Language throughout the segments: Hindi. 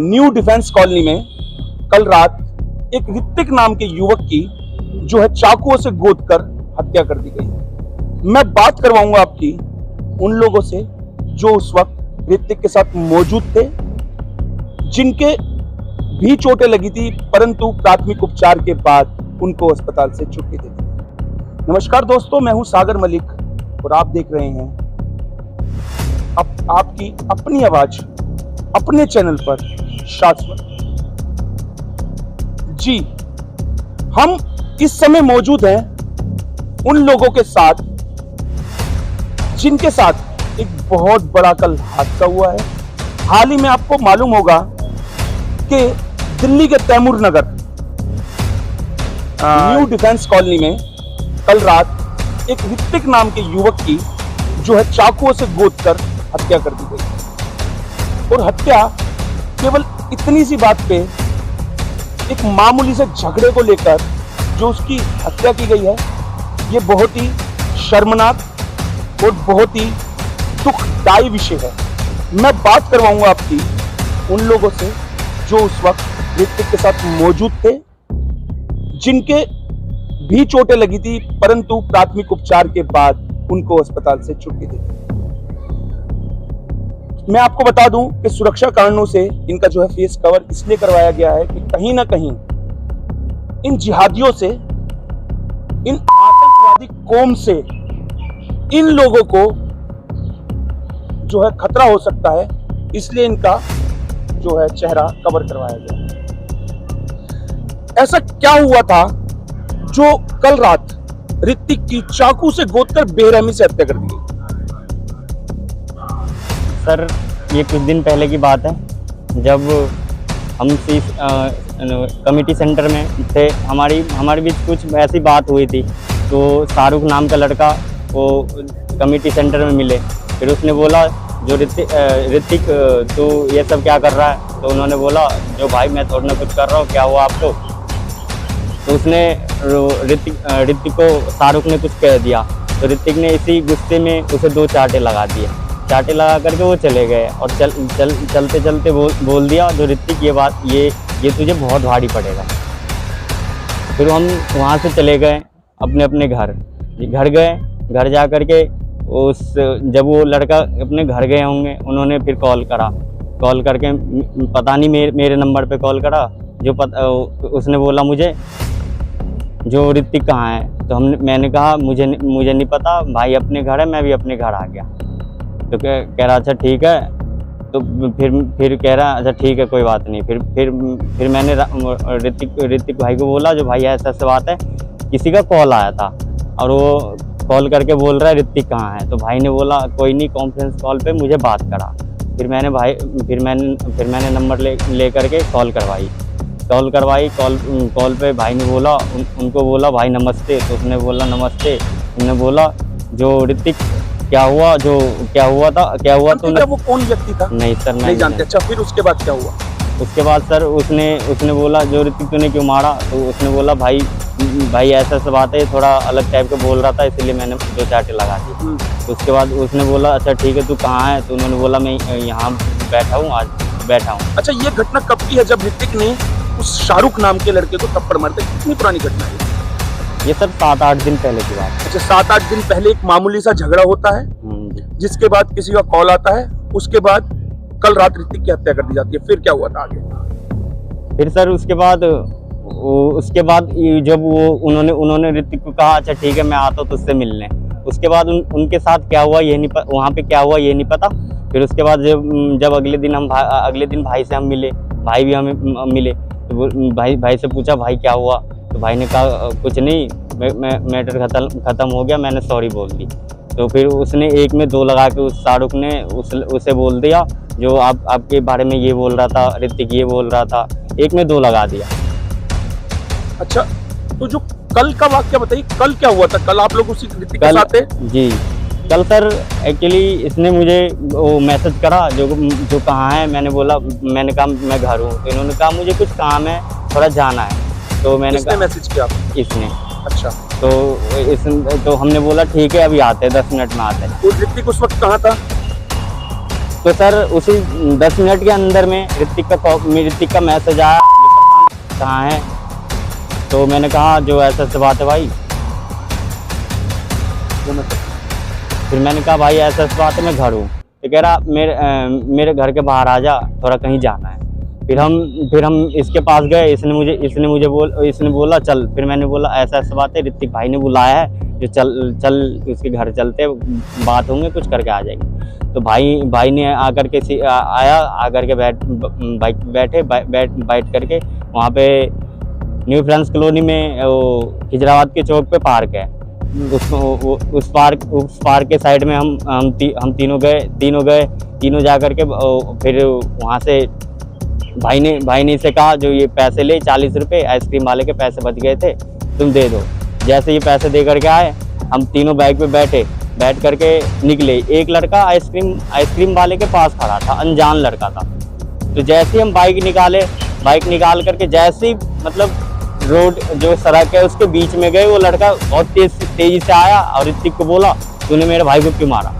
न्यू डिफेंस कॉलोनी में कल रात एक ऋतिक नाम के युवक की जो है चाकुओं से गोदकर हत्या कर दी गई। मैं बात करवाऊंगा आपकी उन लोगों से जो उस वक्त ऋतिक के साथ मौजूद थे, जिनके भी चोटें लगी थी, परंतु प्राथमिक उपचार के बाद उनको अस्पताल से छुट्टी दे दी। नमस्कार दोस्तों, मैं हूं सागर मलिक और आप देख रहे हैं आपकी अपनी आवाज अपने चैनल पर शाश्वत। जी, हम इस समय मौजूद हैं उन लोगों के साथ जिनके साथ एक बहुत बड़ा कल हादसा हुआ है। हाल ही में आपको मालूम होगा कि दिल्ली के तैमूर नगर न्यू डिफेंस कॉलोनी में कल रात एक ऋतिक नाम के युवक की जो है चाकुओं से गोदकर हत्या कर दी गई। और हत्या केवल इतनी सी बात पे, एक मामूली से झगड़े को लेकर जो उसकी हत्या की गई है, ये बहुत ही शर्मनाक और बहुत ही दुखदायी विषय है। मैं बात करवाऊंगा आपकी उन लोगों से जो उस वक्त ऋतिक के साथ मौजूद थे, जिनके भी चोटें लगी थी, परंतु प्राथमिक उपचार के बाद उनको अस्पताल से छुट्टी दी। मैं आपको बता दूं कि सुरक्षा कारणों से इनका जो है फेस कवर इसलिए करवाया गया है कि कहीं ना कहीं इन जिहादियों से, इन आतंकवादी कौम से इन लोगों को जो है खतरा हो सकता है, इसलिए इनका जो है चेहरा कवर करवाया गया। ऐसा क्या हुआ था जो कल रात ऋतिक की चाकू से गोदकर बेरहमी से हत्या कर दी गई? सर, ये कुछ दिन पहले की बात है, जब हम कमिटी सेंटर में थे, हमारे बीच कुछ ऐसी बात हुई थी। तो शाहरुख नाम का लड़का वो कमिटी सेंटर में मिले, फिर उसने बोला जो ऋतिक तू ये सब क्या कर रहा है? तो उन्होंने बोला जो भाई मैं थोड़ा ना कुछ कर रहा हूँ, क्या हुआ आपको? तो उसने ऋतिक को शाहरुख ने कुछ कह दिया, तो ऋतिक ने इसी गुस्से में उसे 2 चांटे लगा दिए। चांटे लगा करके वो चले गए और चलते चलते बोल दिया जो ऋतिक ये तुझे बहुत भारी पड़ेगा। फिर हम वहाँ से चले गए अपने घर गए। घर जा करके जब वो लड़का अपने घर गए होंगे, उन्होंने फिर कॉल करके पता नहीं मेरे नंबर पे कॉल करा, उसने बोला मुझे जो ऋतिक कहाँ है? तो मैंने कहा मुझे नहीं पता, भाई अपने घर है, मैं भी अपने घर आ गया। तो कह रहा अच्छा ठीक है। तो फिर कह रहा अच्छा ठीक है कोई बात नहीं। फिर मैंने ऋतिक भाई को बोला जो भाई ऐसा बात है, किसी का कॉल आया था और वो कॉल करके बोल रहा है ऋतिक कहाँ है? तो भाई ने बोला कोई नहीं, कॉन्फ्रेंस कॉल पे मुझे बात करा। फिर मैंने नंबर ले करके कॉल करवाई। कॉल पे भाई ने बोला उनको बोला भाई नमस्ते। तो उसने बोला नमस्ते। उन्होंने बोला जो ऋतिक क्या हुआ तो वो कौन व्यक्ति था? नहीं सर, नहीं जानते। अच्छा, फिर उसके बाद क्या हुआ? उसके बाद सर उसने बोला जो ऋतिक तूने क्यों मारा? तो उसने बोला भाई ऐसा बात है, थोड़ा अलग टाइप का बोल रहा था, इसलिए मैंने 2 चांटे लगा दी। तो उसके बाद उसने बोला अच्छा ठीक है तू कहाँ है? तो उन्होंने बोला मैं यहाँ बैठा हूँ। अच्छा, ये घटना कब की है जब ऋतिक ने उस शाहरुख नाम के लड़के को थप्पड़ मार दिया? कितनी पुरानी घटना है ये सर? 7-8 दिन पहले की बात। अच्छा, 7-8 दिन पहले एक मामूली सा झगड़ा होता है, जिसके बाद किसी का कॉल आता है, उसके बाद कल रात ऋतिक की हत्या कर दी जाती है। फिर क्या हुआ था आगे? फिर सर उसके बाद जब उन्होंने ऋतिक को कहा अच्छा ठीक है मैं आता हूँ तुझसे मिलने। उसके बाद उनके साथ क्या हुआ ये नहीं पता, वहाँ पे क्या हुआ ये नहीं पता। फिर उसके बाद जब अगले दिन भाई से हम मिले, भाई भी हमें मिले। तो भाई से पूछा भाई क्या हुआ? तो भाई ने कहा कुछ नहीं, मैटर खत्म हो गया, मैंने सॉरी बोल दी। तो फिर उसने 1 में 2 लगा के उस शाहरुख ने उसे बोल दिया जो आपके बारे में ये बोल रहा था, ऋतिक ये बोल रहा था, 1 में 2 लगा दिया। अच्छा, तो जो कल का वाक्य बताइए, कल क्या हुआ था? कल आप लोग उसी ऋतिक के साथ थे? जी, कल सर एक्चुअली इसने मुझे वो मैसेज करा जो कहाँ है? मैंने कहा मैं घर हूँ। तो इन्होंने कहा मुझे कुछ काम है, थोड़ा जाना है। तो मैंने कहा मैसेज किया? इसने। अच्छा, तो हमने बोला ठीक है अभी आते हैं, 10 मिनट में आते हैं। तो ऋतिक उस वक्त कहाँ था? तो सर उसी 10 मिनट के अंदर में ऋतिक का मैसेज आया, कहाँ है? तो मैंने कहा जो ऐसा ऐसा बात है भाई। फिर मैंने कहा भाई ऐसा ऐसा बात है, मैं घर हूँ। तो कह रहा मेरे घर के बाहर आ जा, थोड़ा कहीं जाना है। फिर हम इसके पास गए, इसने बोला चल। फिर मैंने बोला ऐसा ऐसा बात है, ऋतिक भाई ने बुलाया है, जो चल उसके घर चलते, बात होंगे, कुछ करके आ जाएंगे। तो भाई ने आकर के बैठ करके वहाँ पे न्यू फ्रेंड्स कॉलोनी में खिजराबाद के चौक पे पार्क है, उस पार्क के साइड में हम तीनों गए जा करके। फिर वहाँ से भाई ने इसे कहा जो ये पैसे ले 40 रुपये, आइसक्रीम वाले के पैसे बच गए थे, तुम दे दो। जैसे ये पैसे दे करके आए, हम तीनों बाइक पे बैठ करके निकले। एक लड़का आइसक्रीम वाले के पास खड़ा था, अनजान लड़का था। तो जैसे ही हम बाइक निकाल करके जैसे ही मतलब रोड जो सड़क है उसके बीच में गए, वो लड़का बहुत तेजी से आया और ऋतिक को बोला तूने मेरे भाई को क्यों मारा?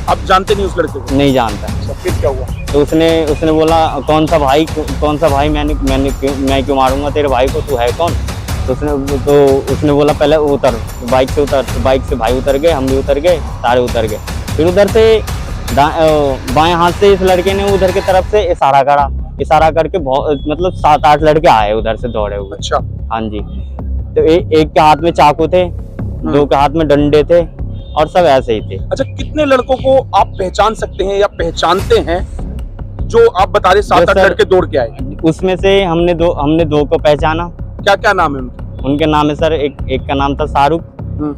आप जानते नहीं उस लड़के को? नहीं जानता। फिर क्या हुआ? तो उसने बोला कौन सा भाई, मैं क्यों मारूंगा तेरे भाई को, तू है कौन? तो उसने बोला पहले उतर, बाइक से उतर। तो बाइक से भाई उतर गए, हम भी उतर गए, सारे उतर गए। फिर उधर से बाएं हाथ से इस लड़के ने उधर की तरफ से इशारा करके बहुत मतलब 7-8 लड़के आए उधर से दौड़े हुए। अच्छा। हाँ जी। तो एक के हाथ में चाकू थे, 2 के हाथ में डंडे थे और सब ऐसे ही थे। अच्छा, कितने लड़कों को आप पहचान सकते हैं या पहचानते हैं जो आप बता रहे 7-8 लड़के दौड़ के आए? उसमें से हमने दो को पहचाना। क्या नाम है उनके नाम है सर, एक का नाम था शाहरुख,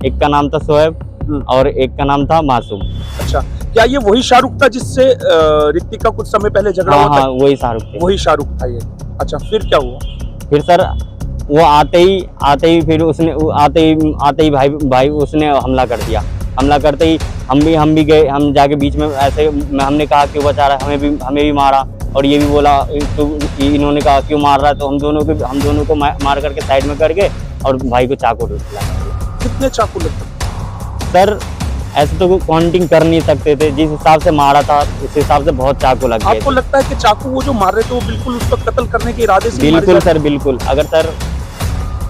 एक का नाम था शोएब और एक का नाम था मासूम। अच्छा, क्या ये वही शाहरुख था जिससे ऋतिक का कुछ समय पहले झगड़ा हुआ था? हाँ, वही शाहरुख थे। वही शाहरुख था ये। अच्छा, फिर क्या हुआ? फिर सर वो आते ही फिर उसने आते ही भाई उसने हमला कर दिया। हमला करते ही हम भी गए, हम जाके बीच में ऐसे हमने कहा क्यों बचा रहा है, हमें भी मारा। और ये भी बोला तो इन्होंने कहा क्यों मार रहा है, तो हम दोनों को मार करके साइड में कर गए और भाई को चाकू लगा। कितने चाकू लगे? सर ऐसे तो काउंटिंग कर नहीं सकते थे, जिस हिसाब से मारा था उस हिसाब से बहुत चाकू लग गए। आपको लगता है कि चाकू वो जो मार रहे थे वो बिल्कुल उसको कत्ल करने के इरादे से? बिल्कुल सर, बिल्कुल। अगर सर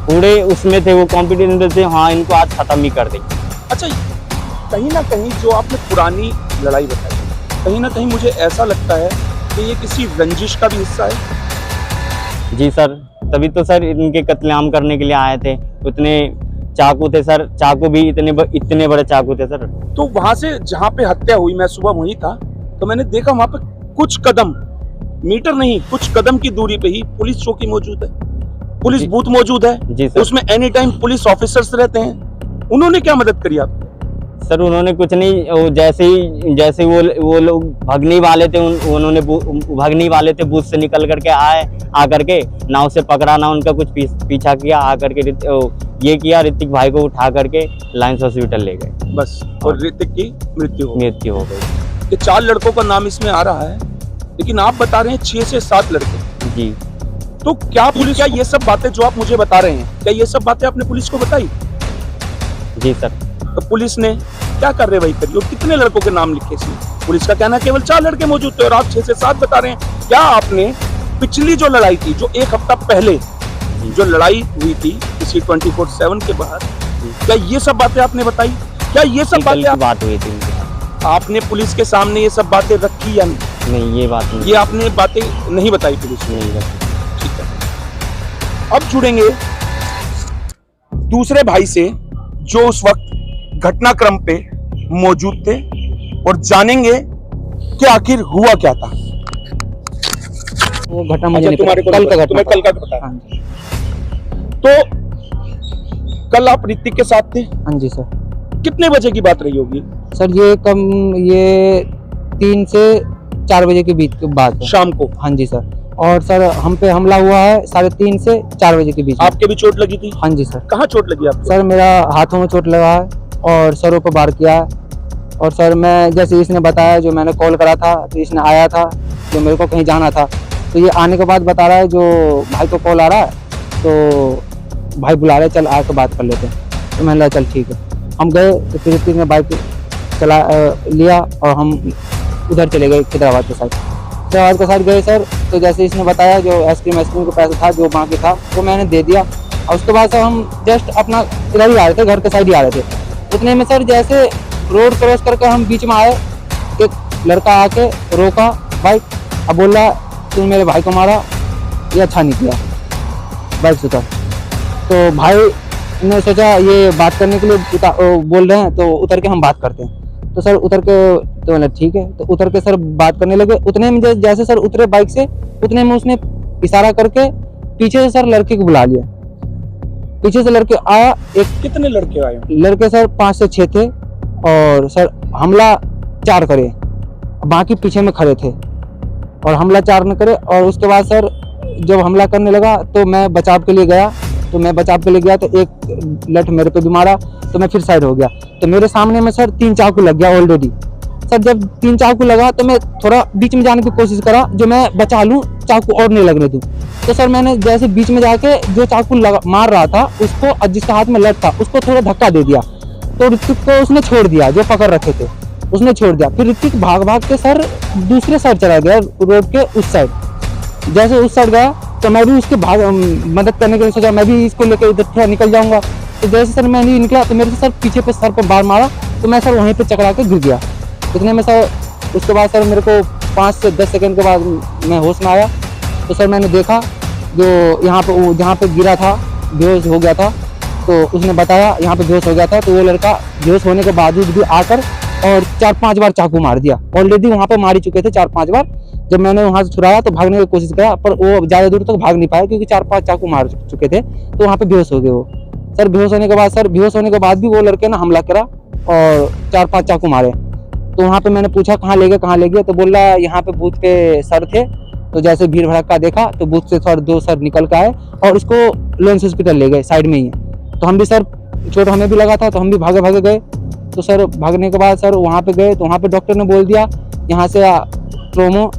पूरे उसमें थे, वो कॉम्पिटिशन में थे, हाँ इनको आज खत्म ही कर देंगे। अच्छा, कहीं ना कहीं जो आपने पुरानी लड़ाई बताई, कहीं ना कहीं मुझे ऐसा लगता है कि ये किसी रंजिश का भी हिस्सा है। जी सर, तभी तो सर इनके कत्लेआम करने के लिए आए थे। उतने चाकू थे सर, चाकू भी इतने बड़े चाकू थे सर। तो वहां से जहाँ पे हत्या हुई, मैं सुबह वहीं था, तो मैंने देखा वहां पे कुछ कदम, मीटर नहीं, कुछ कदम की दूरी पे ही पुलिस चौकी मौजूद है, पुलिस बूथ मौजूद है। जी सर। उसमें एनी टाइम पुलिस ऑफिसर्स रहते हैं। उन्होंने क्या मदद करी आपको? सर उन्होंने कुछ नहीं, जैसे वो लोग भगने वाले थे, उन्होंने भगने वाले थे, बूथ से निकल करके आ करके ना उसे पकड़ा ना उनका कुछ पीछा किया। आ करके ये किया, ऋतिक भाई को उठा करके लायंस हॉस्पिटल ले गए, बस। और ऋतिक की मृत्यु हो गई। ये 4 लड़कों का नाम इसमें आ रहा है, लेकिन आप बता रहे हैं 6 से 7 लड़के। जी। तो क्या ये सब बातें जो आप मुझे बता रहे हैं, क्या ये सब बातें आपने पुलिस को बताई? जी सर। तो पुलिस ने क्या कार्रवाई करी और कितने लड़कों के नाम लिखे इसमें? पुलिस का कहना केवल 4 लड़के मौजूद थे और आप 6 से 7 बता रहे हैं। क्या आपने पिछली जो लड़ाई थी, जो 1 हफ्ता पहले जो लड़ाई हुई थी इसी 24/7 के बाद, क्या ये सब बातें आपने बताई? क्या ये सब बात हुई थी? आपने पुलिस के सामने ये सब बातें रखी या नहीं? नहीं, ये बात नहीं। ये आपने बातें नहीं बताई पुलिस को? नहीं बताई। ठीक है। अब जुड़ेंगे दूसरे भाई से जो उस वक्त घटनाक्रम पे मौजूद थे और जानेंगे कि आखिर हुआ क्या था। वो घटना मुझे तुम्हारे कल का घटना, कल का पता है। तो कल आप ऋतिक के साथ थे? हाँ जी सर। कितने बजे की बात रही होगी सर? ये 3 से 4 बजे के बीच की बात है, शाम को। हाँ जी सर। और सर हम पे हमला हुआ है 3:30 से 4 बजे के बीच। आपके भी चोट लगी थी? हाँ जी सर। कहाँ चोट लगी आपको? सर मेरा हाथों में चोट लगा है और सरों पर वार किया है। और सर मैं जैसे इसने बताया, जो मैंने कॉल करा था तो इसने आया था, जो मेरे को कहीं जाना था, तो ये आने के बाद बता रहा है जो भाई को कॉल आ रहा है, तो भाई बुला रहे, चल आके बात कर लेते हैं। तो मैंने कहा चल ठीक है। हम गए तो फिर ऋतिक ने बाइक चला लिया और हम उधर चले गए खिदराबाद के साइड। खिदराबाद के साइड गए सर, तो जैसे इसने बताया जो आइसक्रीम का पैसा था जो बाकी था वो मैंने दे दिया। और उसके बाद सर हम जस्ट अपना इधर ही आ रहे थे, घर के साइड ही आ रहे थे। उतने में सर जैसे रोड क्रॉस करके हम बीच में आए, एक लड़का आके रोका बाइक, अब बोल रहा तुम मेरे भाई को मारा, ये अच्छा नहीं किया, बाइक से उतर। तो भाई ने सोचा ये बात करने के लिए बोल रहे हैं तो उतर के हम बात करते हैं। तो सर उतर के तो मतलब ठीक है, तो उतर के सर बात करने लगे। उतने में जैसे सर उतरे बाइक से, उतने में उसने इशारा करके पीछे से सर लड़के को बुला लिया। पीछे से लड़के आया, एक कितने लड़के आए? लड़के सर 5 से 6 थे और सर हमला 4 करे, बाकी पीछे में खड़े थे और हमला 4 न करे। और उसके बाद सर जब हमला करने लगा तो मैं बचाव के लिए गया, तो एक लठ मेरे पे भी मारा, तो मैं फिर साइड हो गया। तो मेरे सामने में सर 3 चाकू लग गया ऑलरेडी। सर जब 3 चाकू लगा तो मैं थोड़ा बीच में जाने की कोशिश करा, जो मैं बचा लूं, चाकू और नहीं लगने दूं। तो सर मैंने जैसे बीच में जाके जो चाकू मार रहा था उसको, जिसके हाथ में लठ था उसको थोड़ा धक्का दे दिया। तो ऋतिक को उसने छोड़ दिया, जो पकड़ रखे थे उसने छोड़ दिया। फिर ऋतिक भाग भाग के सर दूसरे साइड चला गया, रोड के उस साइड। जैसे उस साइड गया तो मैं भी उसके मदद करने के लिए सोचा, मैं भी इसको लेकर इधर थोड़ा निकल जाऊंगा। तो जैसे सर मैं नहीं निकला तो मेरे से सर पीछे पे सर पर बार मारा, तो मैं सर वहीं पे चकरा के गिर गया। इतने में सर उसके बाद सर मेरे को 5 से 10 सेकंड के बाद मैं होश में आया। तो सर मैंने देखा जो यहाँ पे जहाँ पे गिरा था बेहोश हो गया था, तो उसने बताया यहाँ पे बेहोश हो गया था। तो वो लड़का बेहोश होने के बावजूद भी आकर और 4-5 बार चाकू मार दिया। ऑलरेडी वहाँ पे मार ही चुके थे 4-5 बार। जब मैंने वहाँ से छुड़ाया तो भागने की कोशिश किया, पर वो ज़्यादा दूर तक भाग नहीं पाया क्योंकि 4-5 चाकू मार चुके थे। तो वहाँ पे बेहोश हो गए वो। सर बेहोश होने के बाद भी वो लड़के ने हमला करा और 4-5 चाकू मारे। तो वहाँ पे मैंने पूछा कहाँ ले गए, तो बोल रहा यहाँ पे बूथ के सर थे। तो जैसे भीड़ भड़का देखा तो बूथ से सर 2 सर निकल के आए और उसको लॉरेंस हॉस्पिटल ले गए, साइड में ही है। तो हम भी सर चोट हमें भी लगा था, तो हम भी भागे गए। तो सर भागने के बाद सर वहाँ पे गए तो वहाँ पे डॉक्टर ने बोल दिया यहाँ से ट्रोमो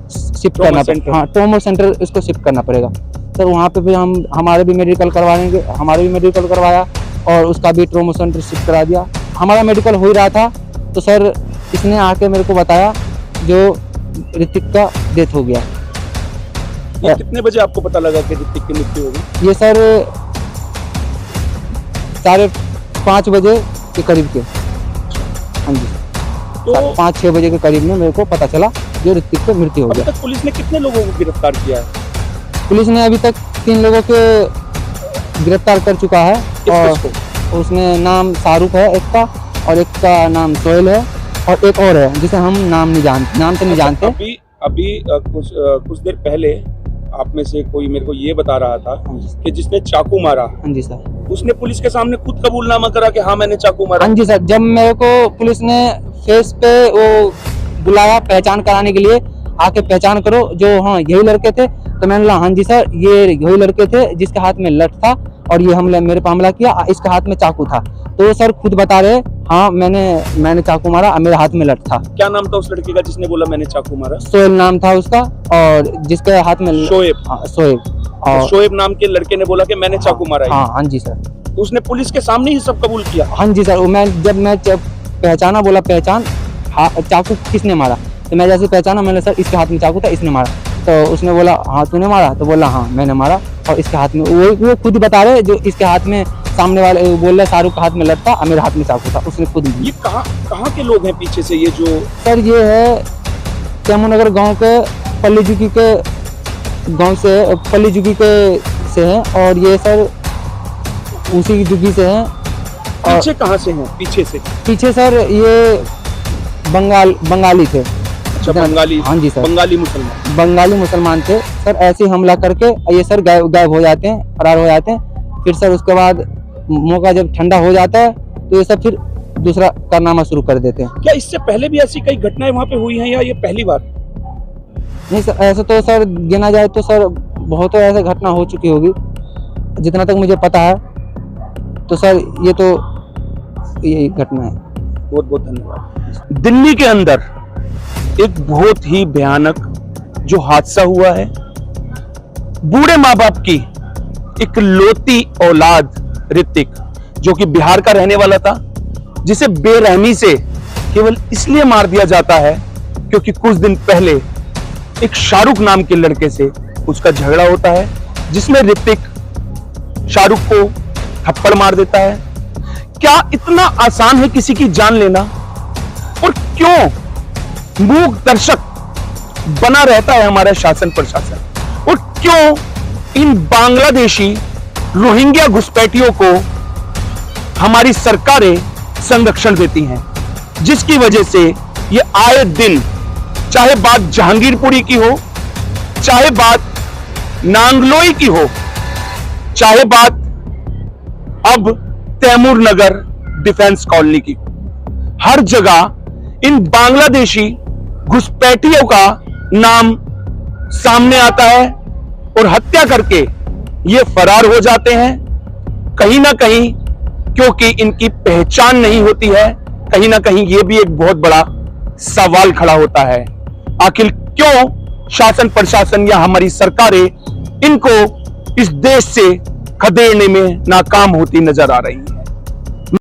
शिफ्ट करना पड़ेगा। हाँ, ट्रोमो सेंटर इसको शिफ्ट करना पड़ेगा। सर वहाँ पे भी हमारे भी मेडिकल करवाया और उसका भी ट्रोमो सेंटर शिफ्ट करा दिया। हमारा मेडिकल हो ही रहा था तो सर इसने आके मेरे को बताया जो ऋतिक का डेथ हो गया। ये कितने बजे आपको पता लगा कि ऋतिक की मृत्यु हो गई? ये सर 5:30 बजे के करीब के, हाँ जी, तो 5-6 बजे के करीब में मेरे को पता चला जो ऋतिक की मृत्यु हो अभी गया। तक पुलिस ने कितने लोगों को गिरफ्तार किया है? पुलिस ने अभी तक 3 लोगों के गिरफ्तार कर चुका है किस और उसमें नाम शाहरुख है एक का, और एक का नाम सोहेल है, और एक और है जिसे हम नाम से नहीं जानते। अभी कुछ देर पहले आप में से कोई मेरे को ये बता रहा था कि जिसने चाकू मारा, हाँ जी सर, उसने पुलिस के सामने खुद कबूलनामा करा कि हाँ मैंने चाकू मारा। हाँ जी सर, जब मेरे को पुलिस ने फेस पे वो बुलाया पहचान कराने के लिए, आके पहचान करो जो हाँ यही लड़के थे, तो मैंने बोला हाँ जी सर ये यही लड़के थे जिसके हाथ में लठ था और ये मेरे पे हमला किया, इसके हाथ में चाकू था। तो सर खुद बता रहे हाँ मैंने चाकू मारा, मेरे हाथ में लठ था। क्या नाम था उस लड़के का जिसने बोला मैंने चाकू मारा? सोहेल नाम था उसका, और जिसके हाथ में शोएब। हाँ शोएब, और शोएब नाम के लड़के ने बोला कि मैंने चाकू मारा है। हाँ जी सर, तो उसने पुलिस के सामने ही सब कबूल किया? हाँ जी सर। जब मैं पहचाना, बोला पहचान चाकू किसने मारा, तो मैं जैसे पहचाना मैंने सर इसके हाथ में चाकू था, इसने मारा। तो उसने बोला हाँ तूने मारा, तो बोला हाँ मैंने मारा, और इसके हाथ में वो खुद बता रहे जो इसके हाथ में सामने वाले बोल रहे शाहरुख के हाथ में लठ था और मेरे हाथ में चाकू था, उसने खुद। ये कहाँ के लोग हैं पीछे से ये जो? सर ये है कैमूनगर गांव के पल्ली जुगी के गांव से, पल्ली जुगी के से हैं, और ये सर उसी जुगी से हैं। और पीछे कहाँ से हैं? पीछे सर ये बंगाली थे। अच्छा बंगाली? हाँ जी सर, बंगाली मुसलमान थे सर। ऐसे हमला करके ये सर गायब हो जाते हैं, फरार हो जाते हैं। फिर सर उसके बाद मौका जब ठंडा हो जाता है तो ये सब फिर दूसरा कारनामा शुरू कर देते हैं। क्या इससे पहले भी ऐसी कई घटनाएं वहाँ पे हुई हैं या ये पहली बार? नहीं सर, ऐसा तो सर गिना जाए तो सर बहुत ऐसे घटना हो चुकी होगी, जितना तक मुझे पता है। तो सर ये तो यही घटना है। बहुत बहुत धन्यवाद। दिल्ली के अंदर एक बहुत ही भयानक जो हादसा हुआ है, बूढ़े माँ बाप की इकलौती औलाद ऋतिक, जो कि बिहार का रहने वाला था, जिसे बेरहमी से केवल इसलिए मार दिया जाता है क्योंकि कुछ दिन पहले एक शाहरुख नाम के लड़के से उसका झगड़ा होता है, जिसमें ऋतिक शाहरुख को थप्पड़ मार देता है। क्या इतना आसान है किसी की जान लेना? और क्यों मूक दर्शक बना रहता है हमारा शासन प्रशासन? और क्यों इन बांग्लादेशी रोहिंग्या घुसपैठियों को हमारी सरकारें संरक्षण देती हैं, जिसकी वजह से ये आए दिन, चाहे बात जहांगीरपुरी की हो, चाहे बात नांगलोई की हो, चाहे बात अब तैमूर नगर डिफेंस कॉलोनी की, हर जगह इन बांग्लादेशी घुसपैठियों का नाम सामने आता है और हत्या करके ये फरार हो जाते हैं। कहीं ना कहीं क्योंकि इनकी पहचान नहीं होती है, कहीं ना कहीं ये भी एक बहुत बड़ा सवाल खड़ा होता है, आखिर क्यों शासन प्रशासन या हमारी सरकारें इनको इस देश से खदेड़ने में नाकाम होती नजर आ रही है।